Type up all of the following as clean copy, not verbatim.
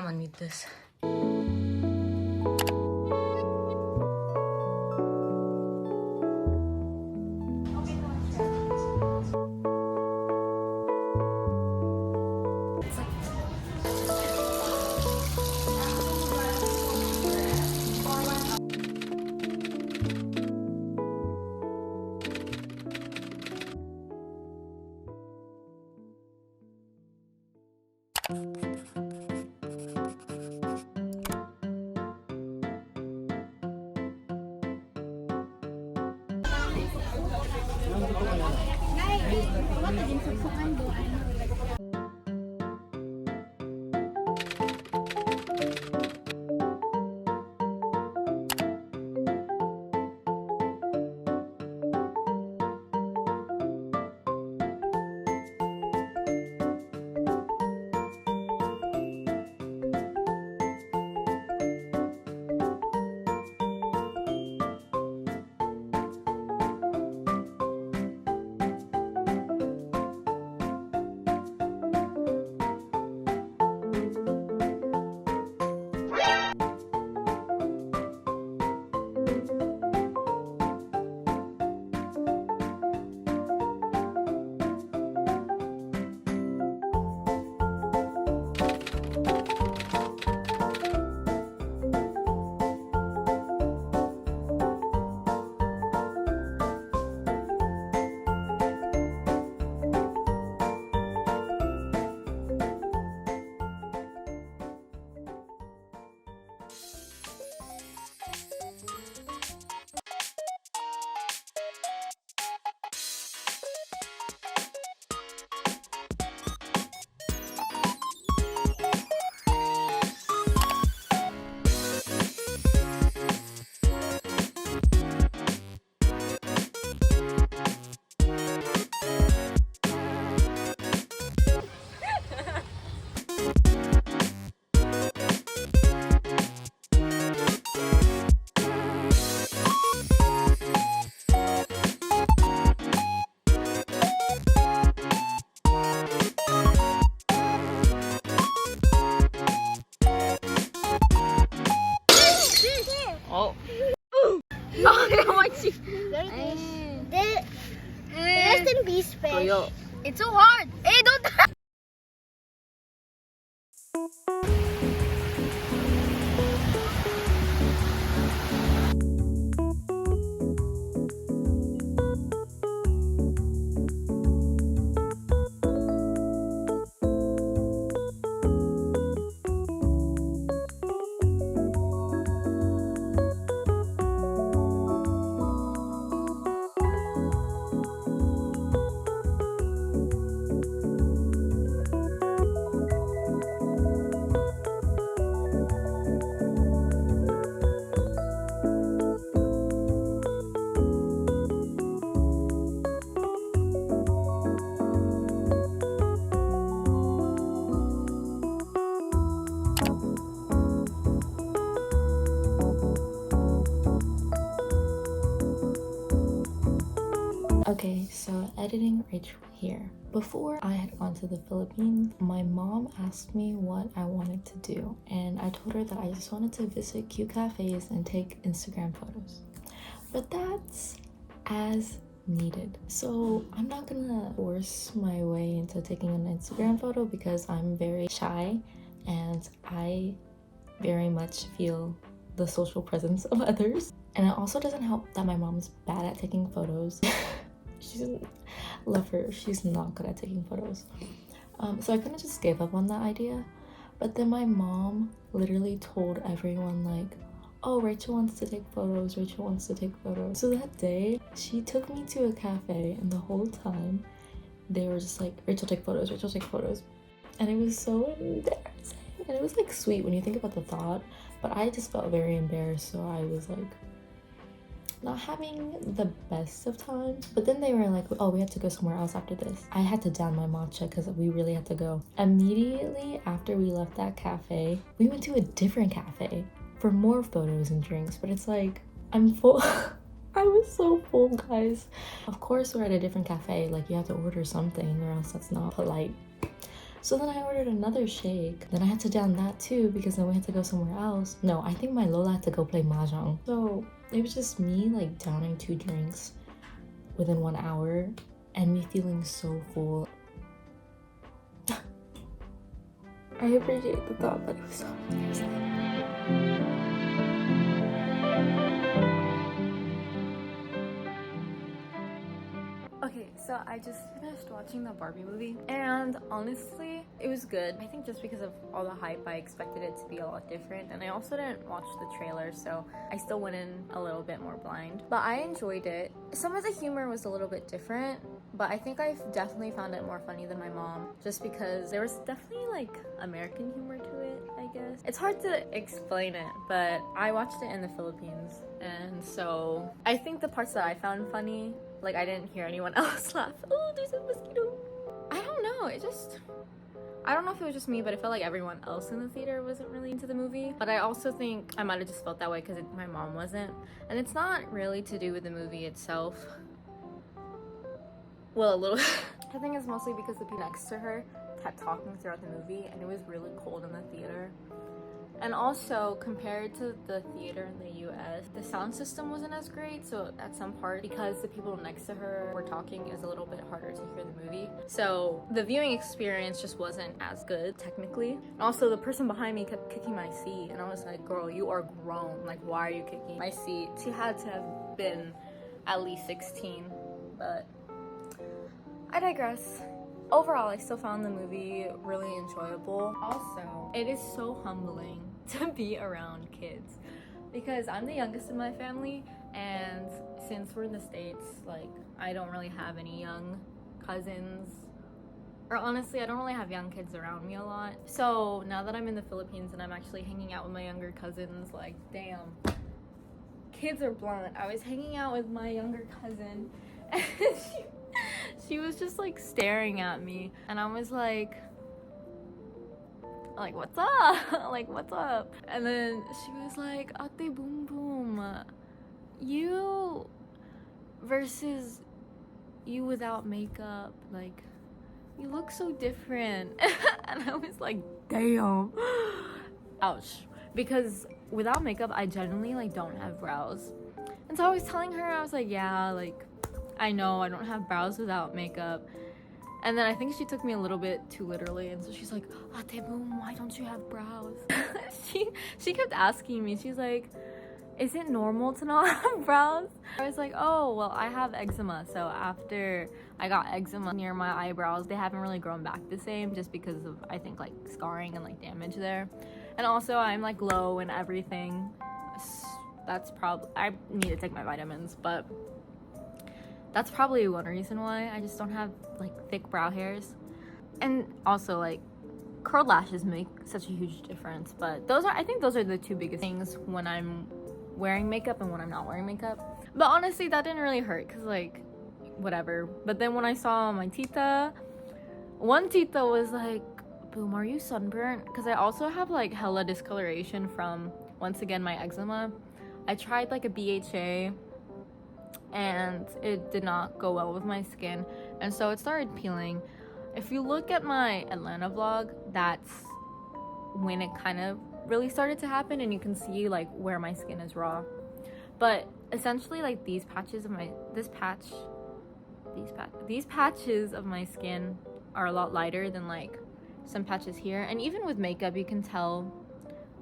come and meet this. Oh. Oh my God. Rest in peace, fish. It's so hard. Hey, don't. Okay, so editing Rachel here. Before I had gone to the Philippines, my mom asked me what I wanted to do, and I told her that I just wanted to visit cute cafes and take Instagram photos. But that's as needed. So I'm not gonna force my way into taking an Instagram photo because I'm very shy and I very much feel the social presence of others. And it also doesn't help that my mom's bad at taking photos. Love her, she's not good at taking photos. So I kind of just gave up on that idea. But then my mom literally told everyone like, oh, Rachel wants to take photos, Rachel wants to take photos. So that day, she took me to a cafe and the whole time they were just like, Rachel take photos, Rachel take photos. And it was so embarrassing. And it was like sweet when you think about the thought, but I just felt very embarrassed, so I was like not having the best of times. But then they were like, oh, we have to go somewhere else after this. I had to down my matcha because we really had to go. Immediately after we left that cafe, we went to a different cafe for more photos and drinks, but it's like, I'm full. I was so full, guys. Of course, we're at a different cafe, like you have to order something or else that's not polite. So then I ordered another shake. Then I had to down that too because then we had to go somewhere else. No, I think my Lola had to go play mahjong. So it was just me like downing 2 drinks within 1 hour and me feeling so full. I appreciate the thought, but it was so embarrassing. Okay, so I just finished watching the Barbie movie and honestly, it was good. I think just because of all the hype, I expected it to be a lot different, and I also didn't watch the trailer, so I still went in a little bit more blind. But I enjoyed it. Some of the humor was a little bit different, but I think I definitely found it more funny than my mom, just because there was definitely like American humor to it, I guess. It's hard to explain it, but I watched it in the Philippines, and so I think the parts that I found funny, like I didn't hear anyone else laugh. Oh, there's a mosquito. I don't know, I don't know if it was just me, but it felt like everyone else in the theater wasn't really into the movie. But I also think I might have just felt that way because my mom wasn't. And it's not really to do with the movie itself. Well, a little. I think it's mostly because the people next to her kept talking throughout the movie and it was really cold in the theater. And also, compared to the theater in the US, the sound system wasn't as great, so at some part, because the people next to her were talking, it was a little bit harder to hear the movie. So the viewing experience just wasn't as good, technically. And also, the person behind me kept kicking my seat, and I was like, girl, you are grown. Like, why are you kicking my seat? She had to have been at least 16, but I digress. Overall, I still found the movie really enjoyable. Also, it is so humbling to be around kids because I'm the youngest in my family, and since we're in the States, like, I don't really have any young cousins, or honestly, I don't really have young kids around me a lot. So now that I'm in the Philippines and I'm actually hanging out with my younger cousins, like, damn, kids are blunt. I was hanging out with my younger cousin and she was just like staring at me, and I was like what's up? Like, what's up? And then she was like, Ate Boom Boom, you versus you without makeup, like, you look so different. And I was like, damn. Ouch. Because without makeup, I genuinely like don't have brows. And so I was telling her, I was like, yeah, like, I know I don't have brows without makeup. And then I think she took me a little bit too literally, and so she's like, Ate Boom, why don't you have brows? she kept asking me, she's like, is it normal to not have brows? I was like, oh, well, I have eczema, so after I got eczema near my eyebrows, they haven't really grown back the same, just because of, I think, like, scarring and like damage there. And also I'm like low and everything. That's probably, I need to take my vitamins, but that's probably one reason why I just don't have like thick brow hairs. And also, like, curled lashes make such a huge difference. But I think those are the two biggest things when I'm wearing makeup and when I'm not wearing makeup. But honestly, that didn't really hurt because, like, whatever. But then when I saw my tita, one tita was like, Boom, are you sunburnt? Because I also have like hella discoloration from, once again, my eczema. I tried like a BHA and it did not go well with my skin, and so it started peeling. If you look at my Atlanta vlog, that's when it kind of really started to happen, and you can see like where my skin is raw. But essentially, like, these patches of these patches of my skin are a lot lighter than like some patches here, and even with makeup you can tell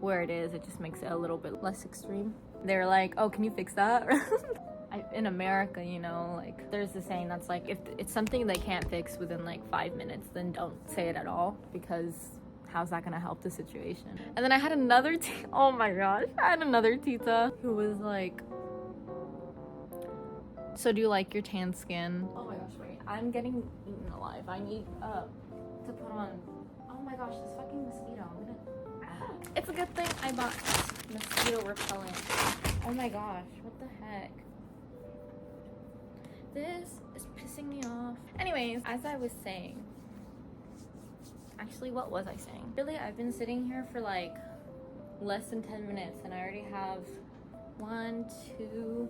where it is. It just makes it a little bit less extreme. They're like, oh, can you fix that? In America, you know, like, there's the saying that's like, if it's something they can't fix within like 5 minutes, then don't say it at all, because how's that gonna help the situation? And then I had another oh my gosh, I had another tita who was like, so do you like your tan skin? Oh my gosh, wait, I'm getting eaten alive. I need to put on, oh my gosh, this fucking mosquito. It's a good thing I bought mosquito repellent. Oh my gosh, what the heck? This is pissing me off. Anyways, as I was saying, actually, what was I saying? Really, I've been sitting here for like less than 10 minutes and I already have 1, 2,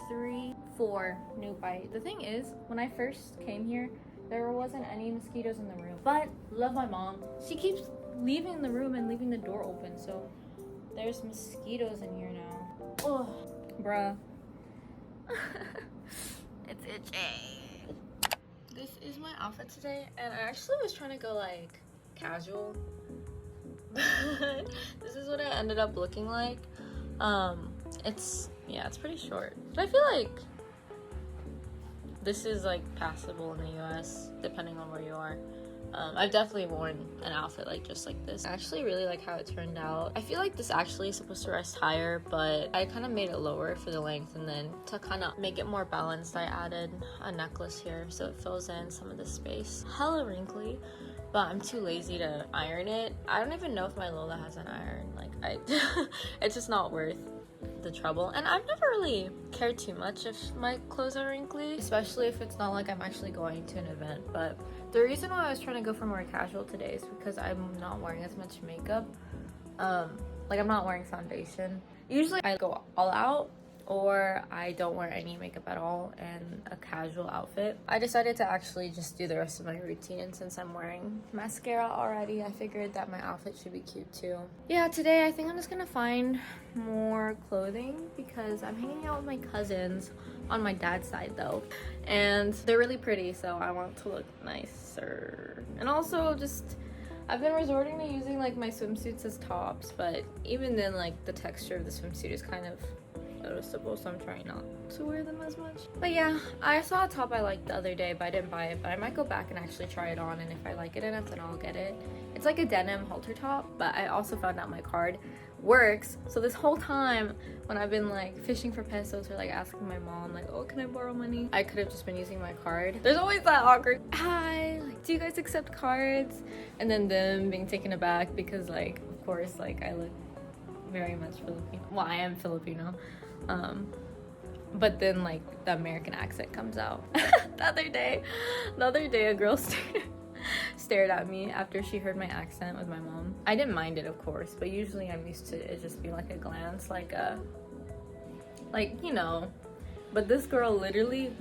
3, 4 new bites. The thing is, when I first came here, There wasn't any mosquitoes in the room. But love my mom. She keeps leaving the room and leaving the door open, so there's mosquitoes in here now. Oh, bruh. It's itchy. This is my outfit today, and I actually was trying to go like casual. This is what it ended up looking like. It's pretty short, but I feel like this is like passable in the US depending on where you are. I've definitely worn an outfit like just like this. I actually really like how it turned out. I feel like this actually is supposed to rest higher, but I kind of made it lower for the length, and then to kind of make it more balanced, I added a necklace here so it fills in some of the space. Hella wrinkly, but I'm too lazy to iron it. I don't even know if my Lola has an iron. Like it's just not worth the trouble, and I've never really cared too much if my clothes are wrinkly, especially if it's not like I'm actually going to an event. But the reason why I was trying to go for more casual today is because I'm not wearing as much makeup. Like I'm not wearing foundation. Usually I go all out, or I don't wear any makeup at all and a casual outfit. I decided to actually just do the rest of my routine, and since I'm wearing mascara already, I figured that my outfit should be cute too. Yeah, today I think I'm just gonna find more clothing because I'm hanging out with my cousins on my dad's side though, and they're really pretty, so I want to look nicer. And also just I've been resorting to using like my swimsuits as tops, but even then like the texture of the swimsuit is kind of noticeable, so I'm trying not to wear them as much. But yeah, I saw a top I liked the other day, but I didn't buy it. But I might go back and actually try it on, and if I like it enough, then I'll get it. It's like a denim halter top, but I also found out my card works. So this whole time when I've been like fishing for pesos or like asking my mom like, oh, can I borrow money, I could have just been using my card. There's always that awkward hi, like, do you guys accept cards? And then them being taken aback because like of course like I look very much Filipino. Well, I am Filipino. But then like the American accent comes out. the other day a girl stared at me after she heard my accent with my mom. I didn't mind it, of course, but usually I'm used to it just being like a glance, like you know. But this girl literally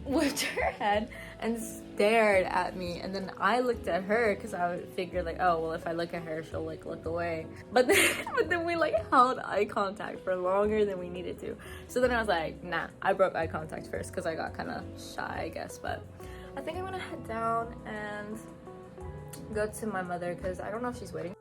whipped her head and stared at me, and then I looked at her because I would figure like, oh well, if I look at her she'll like look away, but then we like held eye contact for longer than we needed to. So then I was like, nah, I broke eye contact first because I got kind of shy, I guess. But I think I'm gonna head down and go to my mother because I don't know if she's waiting.